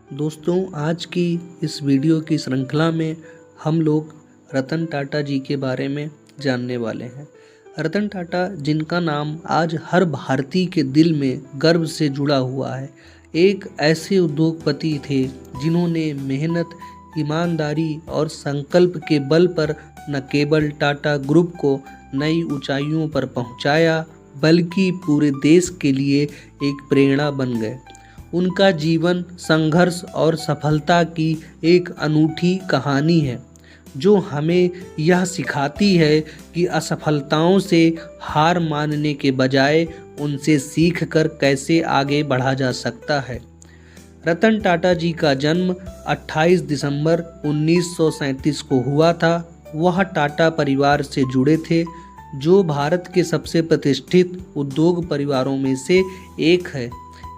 दोस्तों, आज की इस वीडियो की श्रृंखला में हम लोग रतन टाटा जी के बारे में जानने वाले हैं। रतन टाटा, जिनका नाम आज हर भारतीय के दिल में गर्व से जुड़ा हुआ है, एक ऐसे उद्योगपति थे जिन्होंने मेहनत, ईमानदारी और संकल्प के बल पर न केवल टाटा ग्रुप को नई ऊंचाइयों पर पहुंचाया, बल्कि पूरे देश के लिए एक प्रेरणा बन गए। उनका जीवन संघर्ष और सफलता की एक अनूठी कहानी है, जो हमें यह सिखाती है कि असफलताओं से हार मानने के बजाय उनसे सीखकर कैसे आगे बढ़ा जा सकता है। रतन टाटा जी का जन्म 28 दिसंबर 1937 को हुआ था। वह टाटा परिवार से जुड़े थे, जो भारत के सबसे प्रतिष्ठित उद्योग परिवारों में से एक है।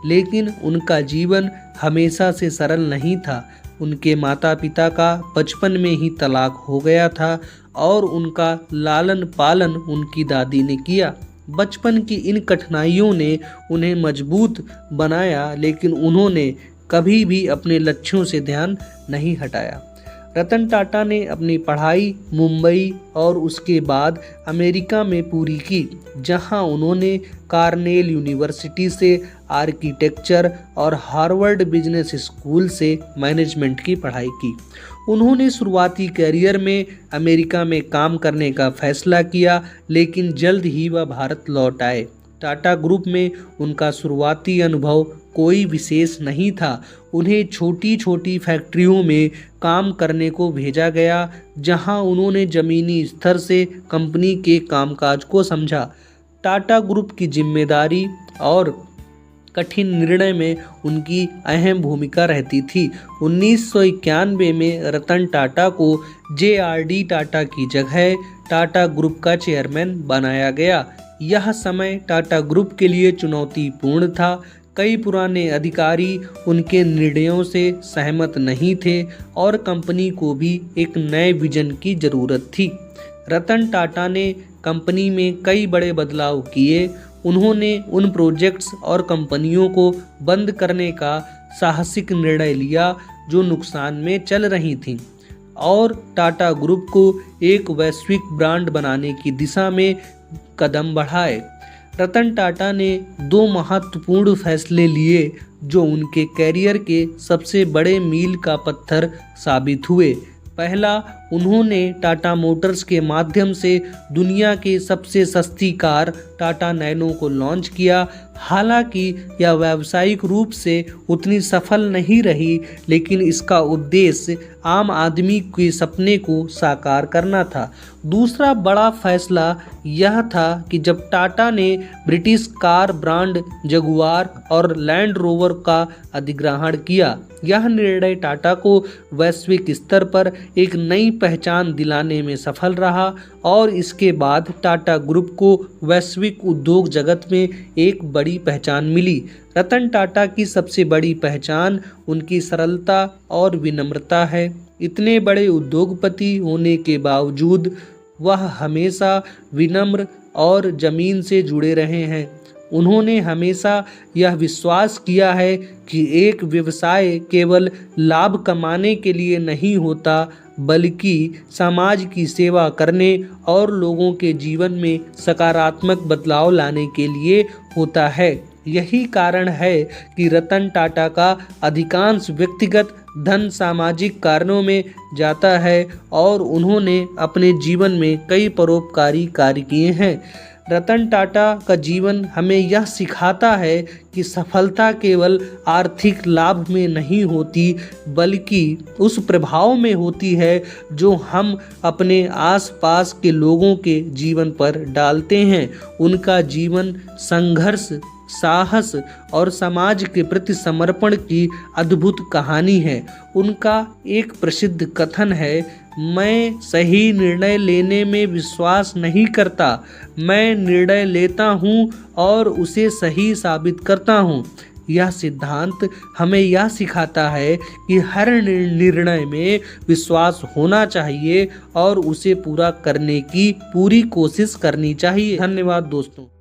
लेकिन उनका जीवन हमेशा से सरल नहीं था। उनके माता पिता का बचपन में ही तलाक हो गया था और उनका लालन पालन उनकी दादी ने किया। बचपन की इन कठिनाइयों ने उन्हें मजबूत बनाया, लेकिन उन्होंने कभी भी अपने लक्ष्यों से ध्यान नहीं हटाया। रतन टाटा ने अपनी पढ़ाई मुंबई और उसके बाद अमेरिका में पूरी की, जहां उन्होंने कार्नेल यूनिवर्सिटी से आर्किटेक्चर और हार्वर्ड बिजनेस स्कूल से मैनेजमेंट की पढ़ाई की। उन्होंने शुरुआती करियर में अमेरिका में काम करने का फैसला किया, लेकिन जल्द ही वह भारत लौट आए। टाटा ग्रुप में उनका शुरुआती अनुभव कोई विशेष नहीं था। उन्हें छोटी छोटी फैक्ट्रियों में काम करने को भेजा गया, जहां उन्होंने ज़मीनी स्तर से कंपनी के कामकाज को समझा। टाटा ग्रुप की जिम्मेदारी और कठिन निर्णय में उनकी अहम भूमिका रहती थी। 1991 में रतन टाटा को JRD टाटा की जगह टाटा ग्रुप का चेयरमैन बनाया गया। यह समय टाटा ग्रुप के लिए चुनौतीपूर्ण था। कई पुराने अधिकारी उनके निर्णयों से सहमत नहीं थे और कंपनी को भी एक नए विजन की ज़रूरत थी। रतन टाटा ने कंपनी में कई बड़े बदलाव किए। उन्होंने उन प्रोजेक्ट्स और कंपनियों को बंद करने का साहसिक निर्णय लिया जो नुकसान में चल रही थीं, और टाटा ग्रुप को एक वैश्विक ब्रांड बनाने की दिशा में कदम बढ़ाए। रतन टाटा ने 2 महत्वपूर्ण फैसले लिए जो उनके कैरियर के सबसे बड़े मील का पत्थर साबित हुए। पहला, उन्होंने टाटा मोटर्स के माध्यम से दुनिया की सबसे सस्ती कार टाटा नैनो को लॉन्च किया। हालांकि यह व्यावसायिक रूप से उतनी सफल नहीं रही, लेकिन इसका उद्देश्य आम आदमी के सपने को साकार करना था। दूसरा बड़ा फैसला यह था कि जब टाटा ने ब्रिटिश कार ब्रांड जगुआर और लैंड रोवर का अधिग्रहण किया, यह निर्णय टाटा को वैश्विक स्तर पर एक नई पहचान दिलाने में सफल रहा और इसके बाद टाटा ग्रुप को वैश्विक उद्योग जगत में एक बड़ी पहचान मिली। रतन टाटा की सबसे बड़ी पहचान उनकी सरलता और विनम्रता है। इतने बड़े उद्योगपति होने के बावजूद वह हमेशा विनम्र और जमीन से जुड़े रहे हैं। उन्होंने हमेशा यह विश्वास किया है कि एक व्यवसाय केवल लाभ कमाने के लिए नहीं होता, बल्कि समाज की सेवा करने और लोगों के जीवन में सकारात्मक बदलाव लाने के लिए होता है। यही कारण है कि रतन टाटा का अधिकांश व्यक्तिगत धन सामाजिक कारणों में जाता है और उन्होंने अपने जीवन में कई परोपकारी कार्य किए हैं। रतन टाटा का जीवन हमें यह सिखाता है कि सफलता केवल आर्थिक लाभ में नहीं होती, बल्कि उस प्रभाव में होती है जो हम अपने आसपास के लोगों के जीवन पर डालते हैं। उनका जीवन संघर्ष, साहस और समाज के प्रति समर्पण की अद्भुत कहानी है। उनका एक प्रसिद्ध कथन है, मैं सही निर्णय लेने में विश्वास नहीं करता, मैं निर्णय लेता हूँ और उसे सही साबित करता हूँ। यह सिद्धांत हमें यह सिखाता है कि हर निर्णय में विश्वास होना चाहिए और उसे पूरा करने की पूरी कोशिश करनी चाहिए। धन्यवाद दोस्तों।